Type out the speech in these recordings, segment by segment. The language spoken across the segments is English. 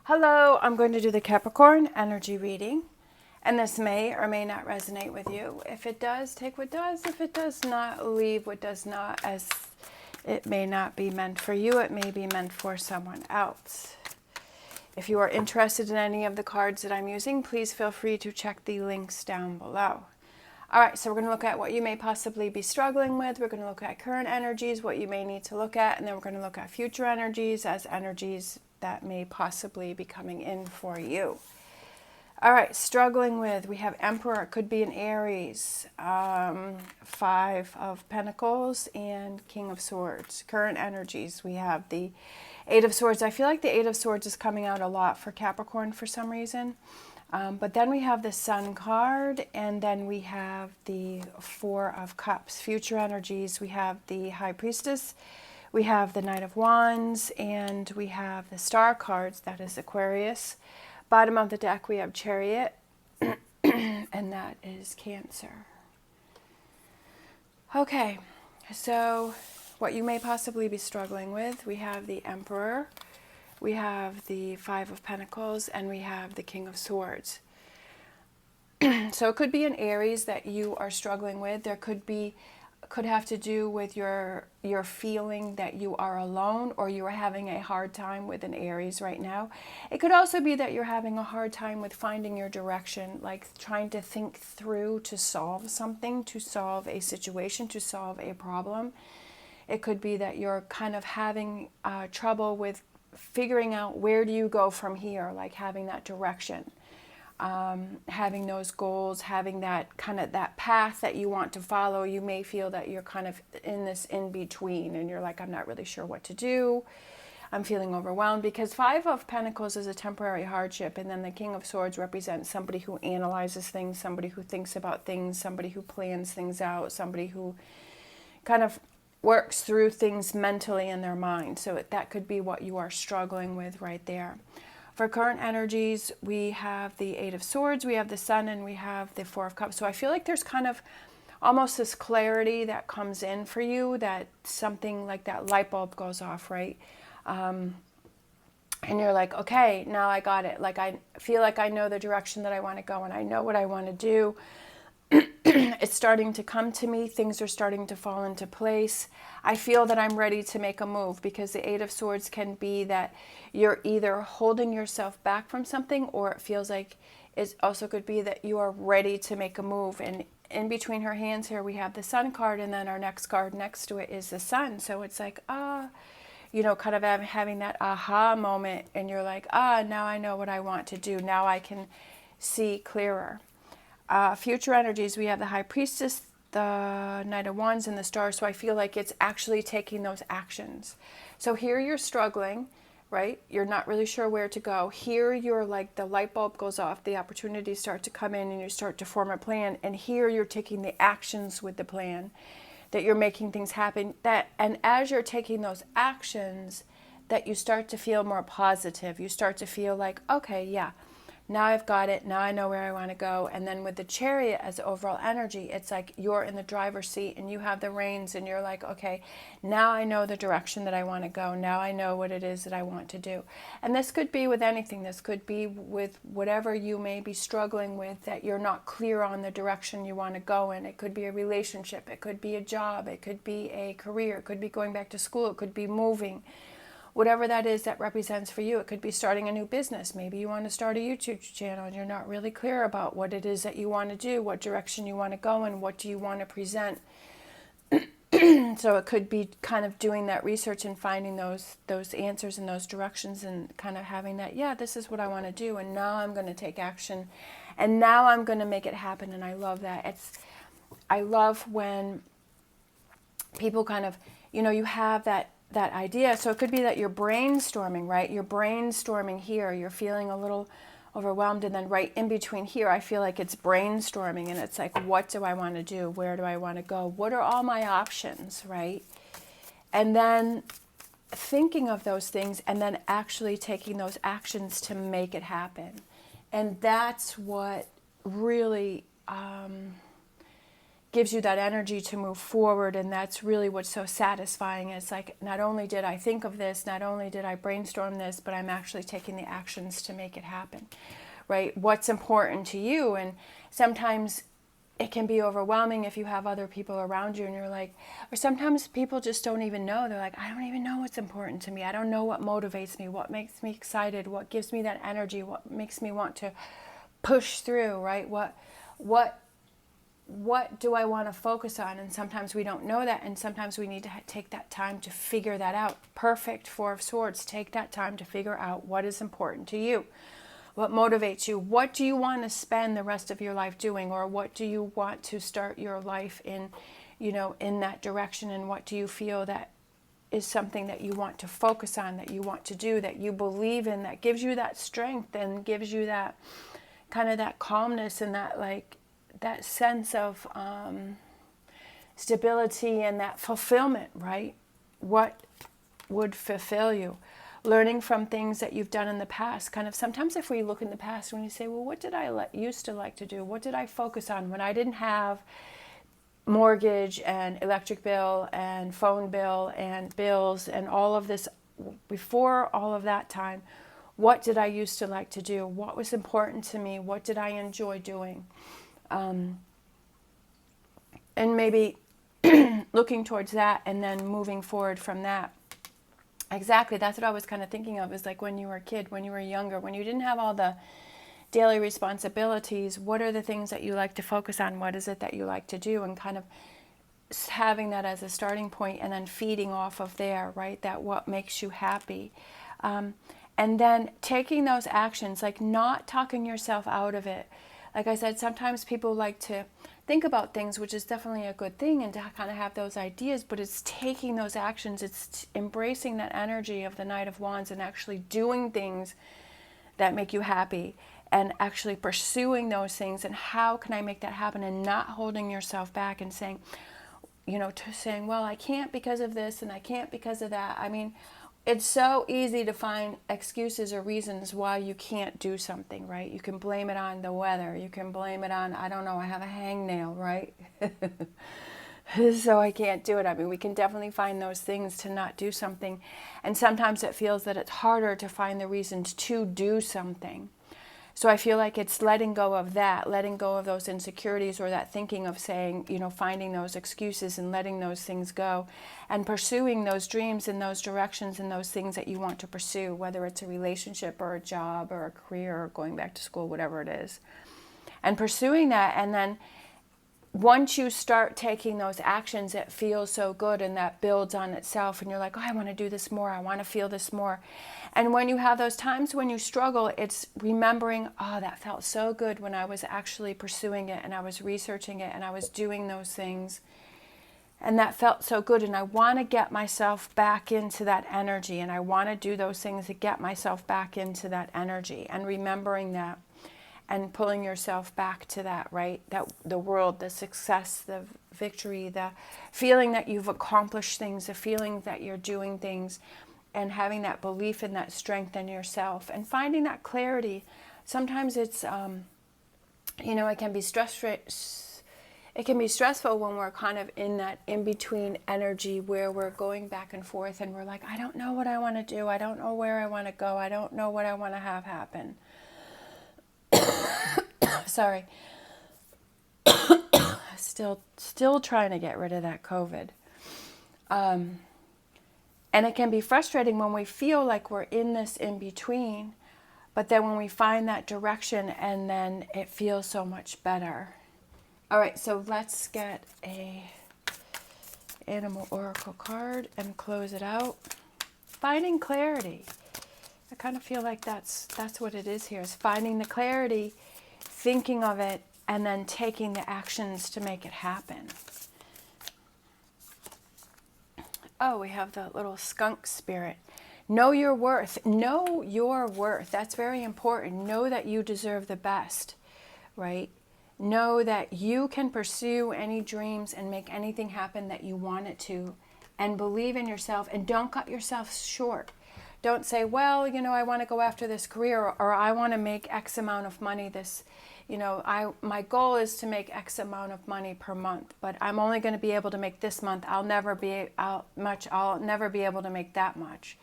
Hello, I'm going to do the Capricorn energy reading, and this may or may not resonate with you. If it does, take what does. If it does not, leave what does not, as it may not be meant for you. It may be meant for someone else. If you are interested in any of the cards that I'm using, please feel free to check the links down below. All right, so we're going to look at what you may possibly be struggling with. We're going to look at current energies, what you may need to look at, and then we're going to look at future energies as energies that may possibly be coming in for you. All right, struggling with, we have Emperor, it could be an Aries, Five of Pentacles, and King of Swords. Current energies, we have the Eight of Swords. I feel like the Eight of Swords is coming out a lot for Capricorn for some reason. But then we have the Sun card, and then we have the Four of Cups. Future energies, we have the High Priestess, we have the Knight of Wands, and we have the Star cards, that is Aquarius. Bottom of the deck, we have Chariot, and that is Cancer. Okay, so what you may possibly be struggling with, we have the Emperor, we have the Five of Pentacles, and we have the King of Swords. So it could be an Aries that you are struggling with. There could have to do with your feeling that you are alone, or you are having a hard time with an Aries right now. It could also be that you're having a hard time with finding your direction, like trying to think through to solve something, to solve a situation, to solve a problem. It could be that you're kind of having trouble with figuring out where do you go from here, like having that direction. Having those goals, having that kind of that path that you want to follow. You may feel that you're kind of in this in-between and you're like, I'm not really sure what to do. I'm feeling overwhelmed, because Five of Pentacles is a temporary hardship, and then the King of Swords represents somebody who analyzes things, somebody who thinks about things, somebody who plans things out, somebody who kind of works through things mentally in their mind. So that could be what you are struggling with right there. For current energies, we have the Eight of Swords, we have the Sun, and we have the Four of Cups. So I feel like there's kind of almost this clarity that comes in for you, that something like that light bulb goes off, right? And you're like, okay, now I got it. Like, I feel like I know the direction that I want to go, and I know what I want to do. It's starting to come to me. Things are starting to fall into place. I feel that I'm ready to make a move, because the Eight of Swords can be that you're either holding yourself back from something, or it feels like it also could be that you are ready to make a move. And in between her hands here, we have the Sun card, and then our next card next to it is the Sun. So it's like, you know, kind of having that aha moment, and you're like, now I know what I want to do. Now I can see clearer. Future energies, we have the High Priestess, the Knight of Wands, and the Star. So I feel like it's actually taking those actions. So here you're struggling, right? You're not really sure where to go. Here you're like, the light bulb goes off, the opportunities start to come in, and you start to form a plan. And here you're taking the actions with the plan, that you're making things happen. And as you're taking those actions, that you start to feel more positive. You start to feel like, okay, yeah, now I've got it. Now I know where I want to go. And then with the Chariot as overall energy, it's like you're in the driver's seat and you have the reins, and you're like, okay, now I know the direction that I want to go. Now I know what it is that I want to do. And this could be with anything. This could be with whatever you may be struggling with, that you're not clear on the direction you want to go in. It could be a relationship. It could be a job. It could be a career. It could be going back to school. It could be moving. Whatever that is that represents for you. It could be starting a new business. Maybe you want to start a YouTube channel and you're not really clear about what it is that you want to do, what direction you want to go in, what do you want to present. So it could be kind of doing that research and finding those answers and those directions, and kind of having that, yeah, this is what I want to do, and now I'm going to take action, and now I'm going to make it happen. And I love that. I love when people kind of, you know, you have that idea. So it could be that you're brainstorming, right? You're brainstorming here. You're feeling a little overwhelmed, and then right in between here, I feel like it's brainstorming, and it's like, what do I want to do? Where do I want to go? What are all my options, right? And then thinking of those things, and then actually taking those actions to make it happen. And that's what really gives you that energy to move forward. And that's really what's so satisfying. It's like, not only did I think of this, not only did I brainstorm this, but I'm actually taking the actions to make it happen, right? What's important to you. And sometimes it can be overwhelming if you have other people around you and you're like, or sometimes people just don't even know. They're like, I don't even know what's important to me. I don't know what motivates me, what makes me excited, what gives me that energy, what makes me want to push through, right? What do I want to focus on? And sometimes we don't know that, and sometimes we need to take that time to figure that out. Perfect Four of Swords. Take that time to figure out what is important to you. What motivates you? What do you want to spend the rest of your life doing? Or what do you want to start your life in, in that direction? And what do you feel that is something that you want to focus on, that you want to do, that you believe in, that gives you that strength and gives you that kind of that calmness and that that sense of stability and that fulfillment, right? What would fulfill you? Learning from things that you've done in the past. Kind of sometimes if we look in the past, when you say, well, what did I used to like to do? What did I focus on when I didn't have mortgage and electric bill and phone bill and bills and all of this? Before all of that time, what did I used to like to do? What was important to me? What did I enjoy doing? And maybe looking towards that and then moving forward from that. Exactly. That's what I was kind of thinking of, is like when you were a kid, when you were younger, when you didn't have all the daily responsibilities, what are the things that you like to focus on? What is it that you like to do? And kind of having that as a starting point and then feeding off of there, right? That what makes you happy. And then taking those actions, like not talking yourself out of it. Like I said, sometimes people like to think about things, which is definitely a good thing, and to kind of have those ideas, but it's taking those actions, it's embracing that energy of the Knight of Wands and actually doing things that make you happy and actually pursuing those things. And how can I make that happen? And not holding yourself back and saying, well, I can't because of this and I can't because of that. I mean, it's so easy to find excuses or reasons why you can't do something, right? You can blame it on the weather. You can blame it on, I don't know, I have a hangnail, right? So I can't do it. I mean, we can definitely find those things to not do something. And sometimes it feels that it's harder to find the reasons to do something. So I feel like it's letting go of that, letting go of those insecurities or that thinking of saying, finding those excuses and letting those things go and pursuing those dreams and those directions and those things that you want to pursue, whether it's a relationship or a job or a career or going back to school, whatever it is. And pursuing that, and then once you start taking those actions, it feels so good and that builds on itself and you're like, oh, I want to do this more. I want to feel this more. And when you have those times when you struggle, it's remembering, oh, that felt so good when I was actually pursuing it and I was researching it and I was doing those things. And that felt so good. And I want to get myself back into that energy. And I want to do those things to get myself back into that energy. And remembering that. And pulling yourself back to that, right? That the world, the success, the victory, the feeling that you've accomplished things, the feeling that you're doing things, and having that belief and that strength in yourself, and finding that clarity. Sometimes it's, it can be It can be stressful when we're kind of in that in-between energy where we're going back and forth, and we're like, I don't know what I want to do. I don't know where I want to go. I don't know what I want to have happen. Sorry. Still trying to get rid of that COVID. And it can be frustrating when we feel like we're in this in-between, but then when we find that direction, and then it feels so much better. All right, so let's get a animal oracle card and close it out. Finding clarity. I kind of feel like that's what it is here, is finding the clarity, thinking of it, and then taking the actions to make it happen. Oh, we have the little skunk spirit. Know your worth. Know your worth. That's very important. Know that you deserve the best, right? Know that you can pursue any dreams and make anything happen that you want it to, and believe in yourself, and don't cut yourself short. Don't say, well, you know, I want to go after this career, or I want to make X amount of money this, you know, my goal is to make X amount of money per month, but I'm only going to be able to make this month. I'll never be able to make that much.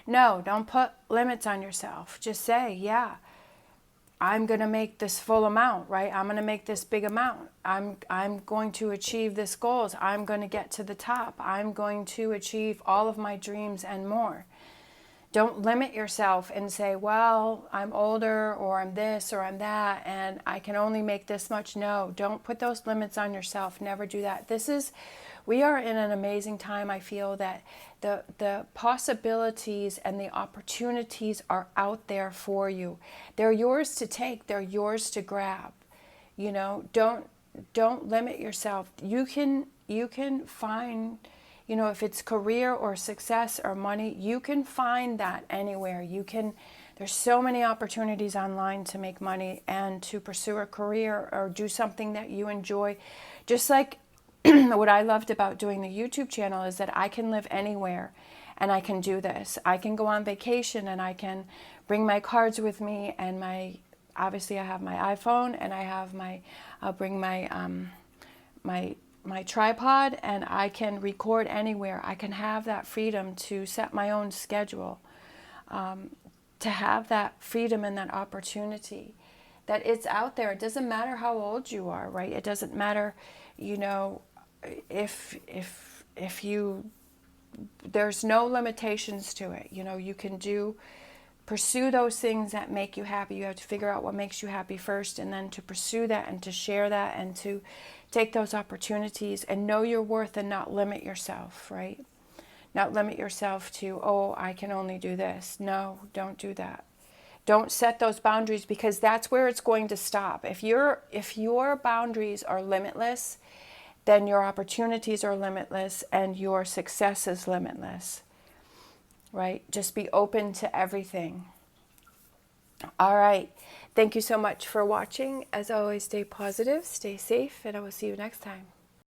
No, don't put limits on yourself. Just say, yeah, I'm going to make this full amount, right? I'm going to make this big amount. I'm going to achieve this goals. I'm going to get to the top. I'm going to achieve all of my dreams and more. Don't limit yourself and say, well, I'm older, or I'm this, or I'm that, and I can only make this much. No, don't put those limits on yourself. Never do that. We are in an amazing time. I feel that the possibilities and the opportunities are out there for you. They're yours to take. They're yours to grab. You know, don't limit yourself. You can find, you know, if it's career or success or money, you can find that anywhere. There's so many opportunities online to make money and to pursue a career or do something that you enjoy. Just like what I loved about doing the YouTube channel is that I can live anywhere and I can do this. I can go on vacation and I can bring my cards with me, and obviously I have my iPhone, and I'll bring my tripod, and I can record anywhere. I can have that freedom to set my own schedule, to have that freedom and that opportunity, that it's out there. It doesn't matter how old you are, right? It doesn't matter, you know, if there's no limitations to it. You know, you can pursue those things that make you happy. You have to figure out what makes you happy first, and then to pursue that and to share that and to take those opportunities and know your worth and not limit yourself, right? Not limit yourself to, oh, I can only do this. No, don't do that. Don't set those boundaries, because that's where it's going to stop. If your boundaries are limitless, then your opportunities are limitless and your success is limitless, right? Just be open to everything. All right. Thank you so much for watching. As always, stay positive, stay safe, and I will see you next time.